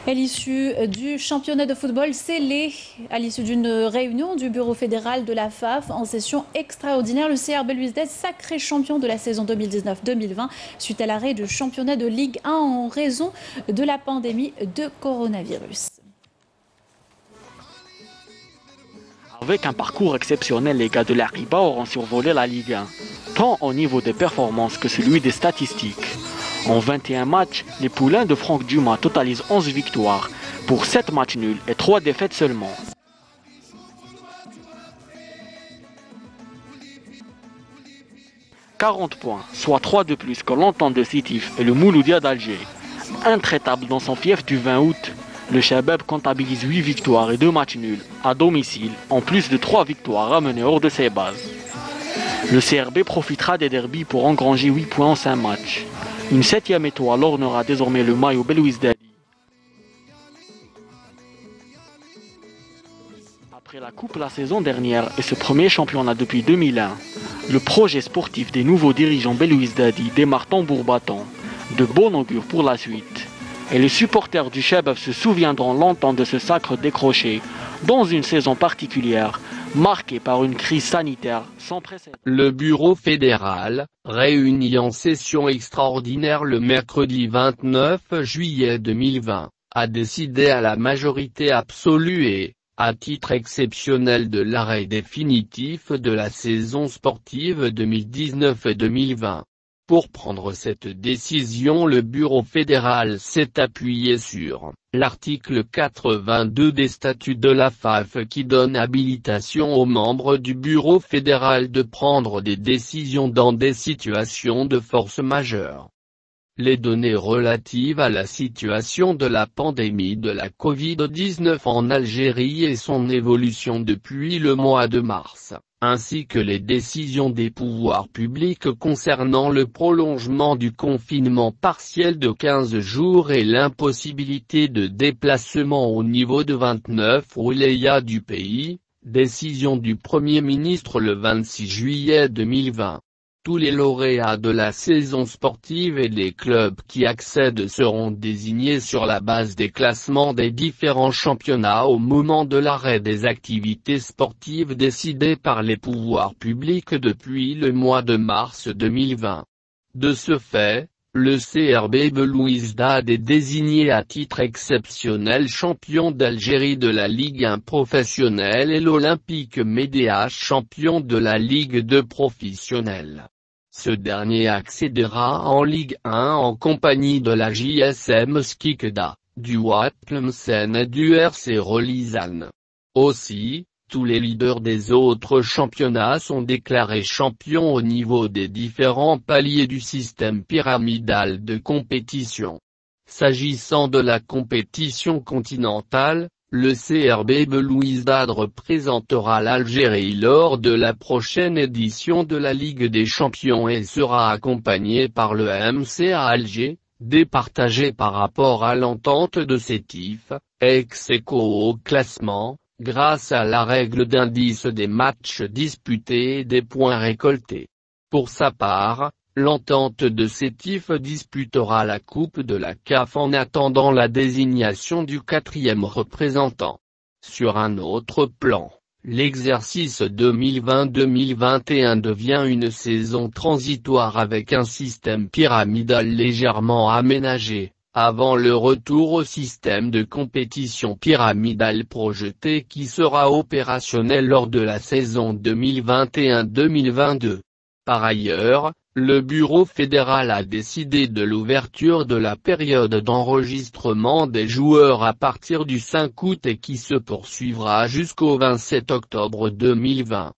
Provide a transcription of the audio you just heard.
À l'issue du championnat de football scellé, à l'issue d'une réunion du bureau fédéral de la FAF en session extraordinaire, le CRB Belouizdad sacré champion de la saison 2019-2020 suite à l'arrêt du championnat de Ligue 1 en raison de la pandémie de coronavirus. Avec un parcours exceptionnel, les gars de la Riba auront survolé la Ligue 1, tant au niveau des performances que celui des statistiques. En 21 matchs, les poulains de Franck Dumas totalisent 11 victoires, pour 7 matchs nuls et 3 défaites seulement. « 40 points, soit 3 de plus que l'Entente de Sétif et le Mouloudia d'Alger. Intraitable dans son fief du 20 août, le Chabab comptabilise 8 victoires et 2 matchs nuls à domicile, en plus de 3 victoires ramenées hors de ses bases. Le CRB profitera des derbies pour engranger 8 points en 5 matchs. Une 7e étoile ornera désormais le maillot Belouizdadi. Après la coupe la saison dernière et ce premier championnat depuis 2001, le projet sportif des nouveaux dirigeants Belouizdadi démarre tambour battant, de bon augure pour la suite. Et les supporters du Chabab se souviendront longtemps de ce sacre décroché dans une saison particulière, marquée par une crise sanitaire sans précédent. Le bureau fédéral, réuni en session extraordinaire le mercredi 29 juillet 2020, a décidé à la majorité absolue et, à titre exceptionnel de l'arrêt définitif de la saison sportive 2019-2020. Pour prendre cette décision, le bureau fédéral s'est appuyé sur l'article 82 des statuts de la FAF qui donne habilitation aux membres du bureau fédéral de prendre des décisions dans des situations de force majeure. Les données relatives à la situation de la pandémie de la Covid-19 en Algérie et son évolution depuis le mois de mars, ainsi que les décisions des pouvoirs publics concernant le prolongement du confinement partiel de 15 jours et l'impossibilité de déplacement au niveau de 29 wilayas du pays, décision du Premier ministre le 26 juillet 2020. Tous les lauréats de la saison sportive et les clubs qui accèdent seront désignés sur la base des classements des différents championnats au moment de l'arrêt des activités sportives décidées par les pouvoirs publics depuis le mois de mars 2020. De ce fait, le CRB Belouizdad est désigné à titre exceptionnel champion d'Algérie de la Ligue 1 professionnelle et l'Olympique Médéa champion de la Ligue 2 professionnelle. Ce dernier accédera en Ligue 1 en compagnie de la JSM Skikda, du Wad Tlemcen et du RC Rolizane. Aussi, tous les leaders des autres championnats sont déclarés champions au niveau des différents paliers du système pyramidal de compétition. S'agissant de la compétition continentale, le CRB Belouizdad représentera l'Algérie lors de la prochaine édition de la Ligue des Champions et sera accompagné par le MCA Alger, départagé par rapport à l'entente de Sétif, ex-aequo au classement, grâce à la règle d'indice des matchs disputés et des points récoltés. Pour sa part, l'entente de Sétif disputera la Coupe de la CAF en attendant la désignation du 4e représentant. Sur un autre plan, l'exercice 2020-2021 devient une saison transitoire avec un système pyramidal légèrement aménagé, avant le retour au système de compétition pyramidale projeté qui sera opérationnel lors de la saison 2021-2022. Par ailleurs, le bureau fédéral a décidé de l'ouverture de la période d'enregistrement des joueurs à partir du 5 août et qui se poursuivra jusqu'au 27 octobre 2020.